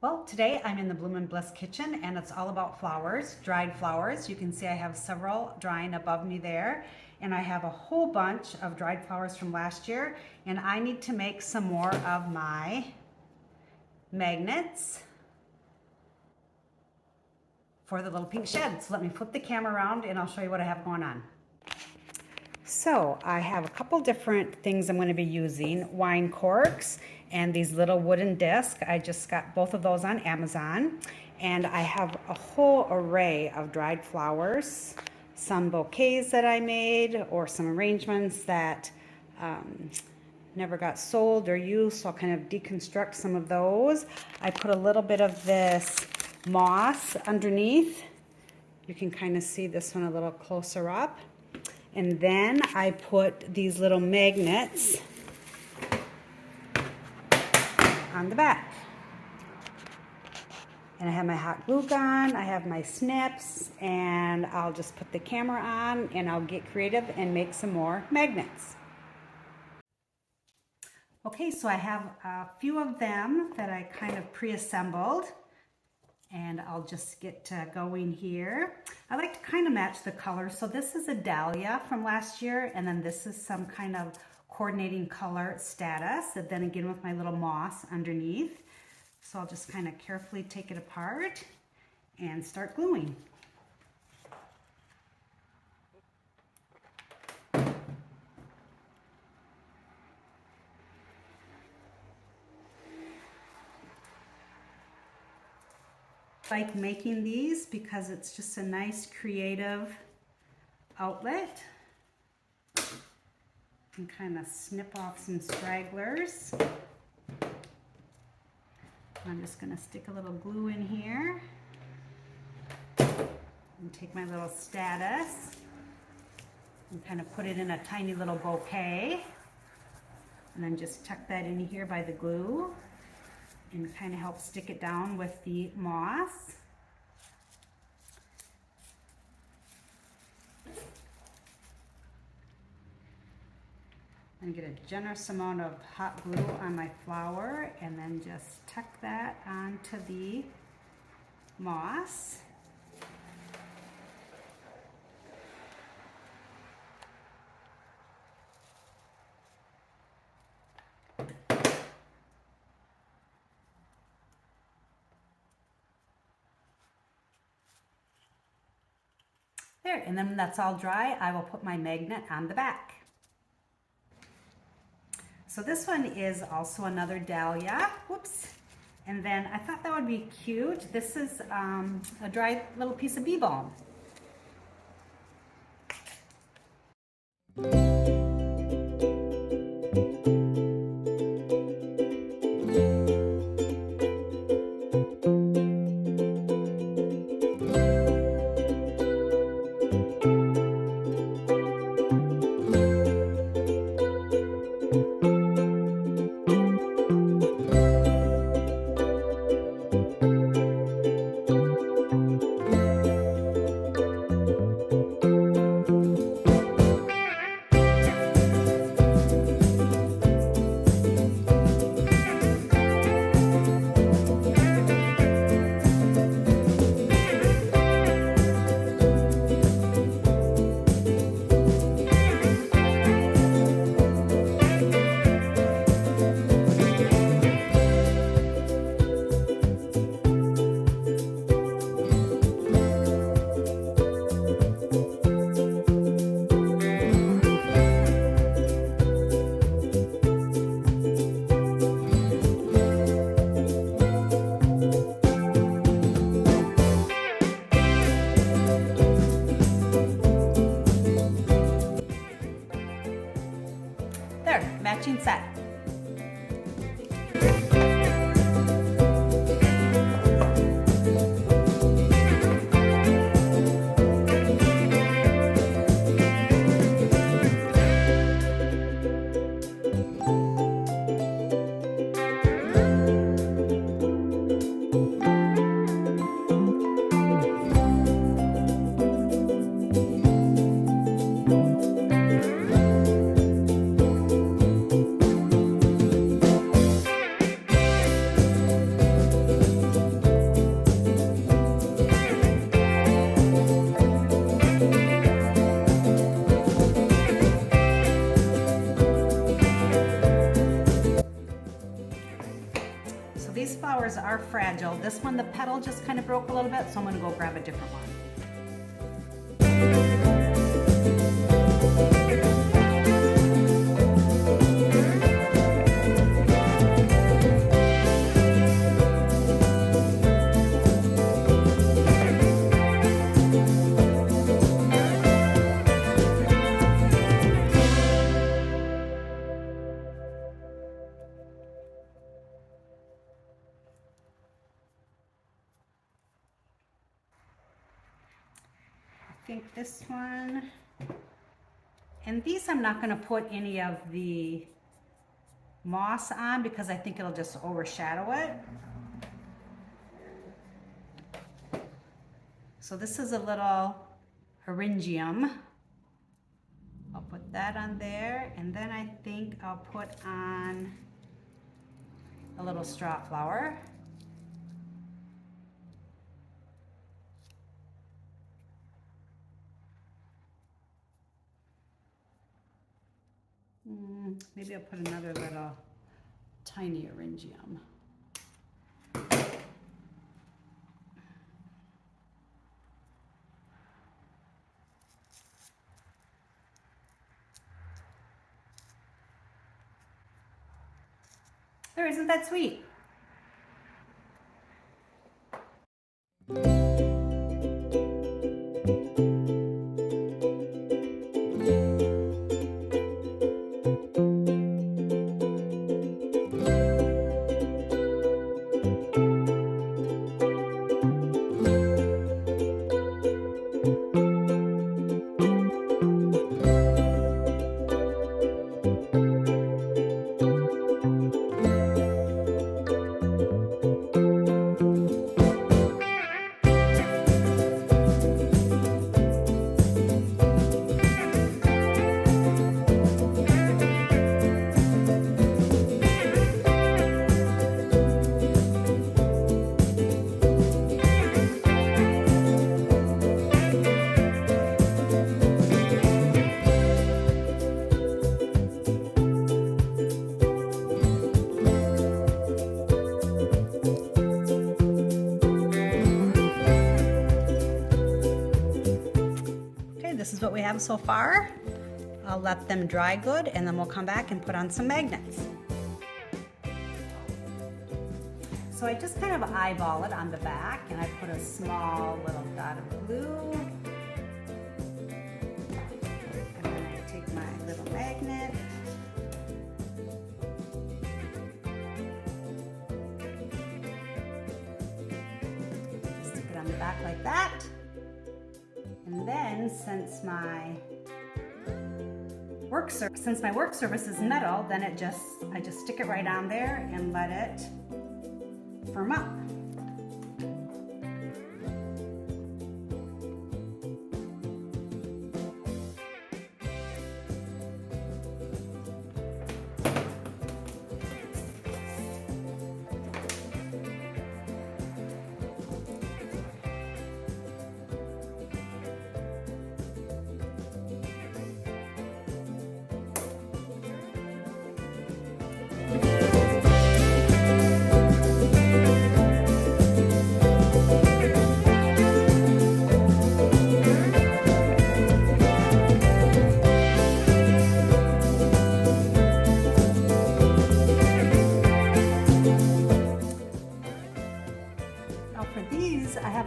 Well, today I'm in the Bloom and Bliss kitchen and it's all about flowers, dried flowers. You can see I have several drying above me there, and I have a whole bunch of dried flowers from last year, and I need to make some more of my magnets for the little pink shed. So let me flip the camera around and I'll show you what I have going on. So I have a couple different things I'm going to be using. Wine corks and these little wooden discs. I just got both of those on Amazon. And I have a whole array of dried flowers. Some bouquets that I made, or some arrangements that never got sold or used. So I'll kind of deconstruct some of those. I put a little bit of this moss underneath. You can kind of see this one a little closer up. And then I put these little magnets on the back. And I have my hot glue gun, I have my snips, and I'll just put the camera on and I'll get creative and make some more magnets. Okay, so I have a few of them that I kind of pre-assembled. And I'll just get going here. I like to kind of match the colors. So this is a dahlia from last year, and then this is some kind of coordinating color statice, and then again with my little moss underneath. So I'll just kind of carefully take it apart and start gluing. Like making these because it's just a nice creative outlet. And kind of snip off some stragglers. I'm just going to stick a little glue in here and take my little statice and kind of put it in a tiny little bouquet, and then just tuck that in here by the glue and kind of help stick it down with the moss. I'm going to get a generous amount of hot glue on my flower and then just tuck that onto the moss. There, and then when that's all dry, I will put my magnet on the back. So this one is also another dahlia. Whoops. And then I thought that would be cute. This is a dry little piece of bee balm. these flowers are fragile. This one, the petal just kind of broke a little bit, so I'm gonna go grab a different one. I think this one, and these I'm not going to put any of the moss on because I think it'll just overshadow it. So this is a little Eryngium. I'll put that on there, and then I think I'll put on a little strawflower. Maybe I'll put another little tiny Eryngium. There, isn't that sweet? This is what we have so far. I'll let them dry good and then we'll come back and put on some magnets. So I just kind of eyeball it on the back and I put a small little dot of glue. And then I take my little magnet. Stick it on the back like that. And then since my work surface is metal, then I just stick it right on there and let it firm up.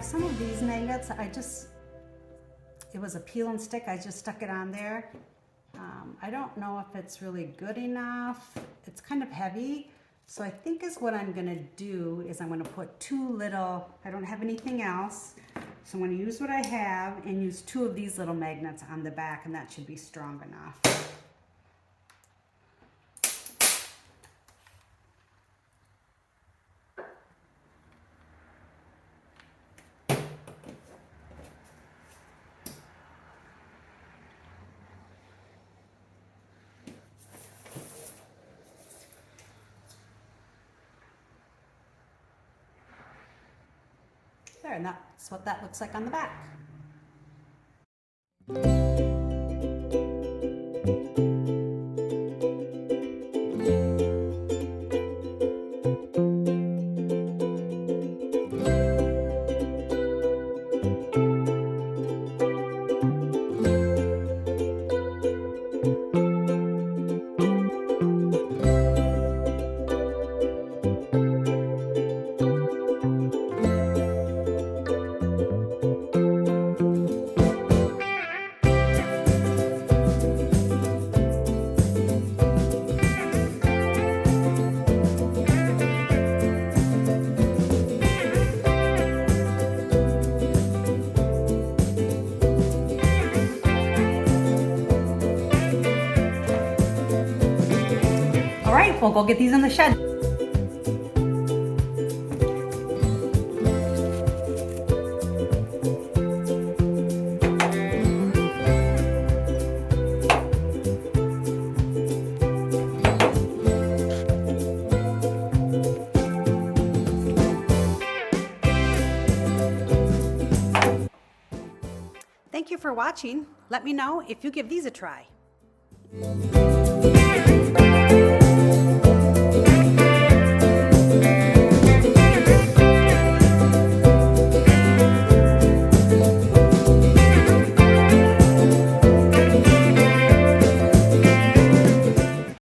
Some of these magnets, it was a peel and stick, I just stuck it on there. I don't know if it's really good enough. It's kind of heavy. So I think what I'm gonna do is I'm gonna put two little, I don't have anything else. So I'm gonna use what I have and use two of these little magnets on the back, and that should be strong enough. There, and that's what that looks like on the back. we'll go get these in the shed. Thank you for watching. Let me know if you give these a try.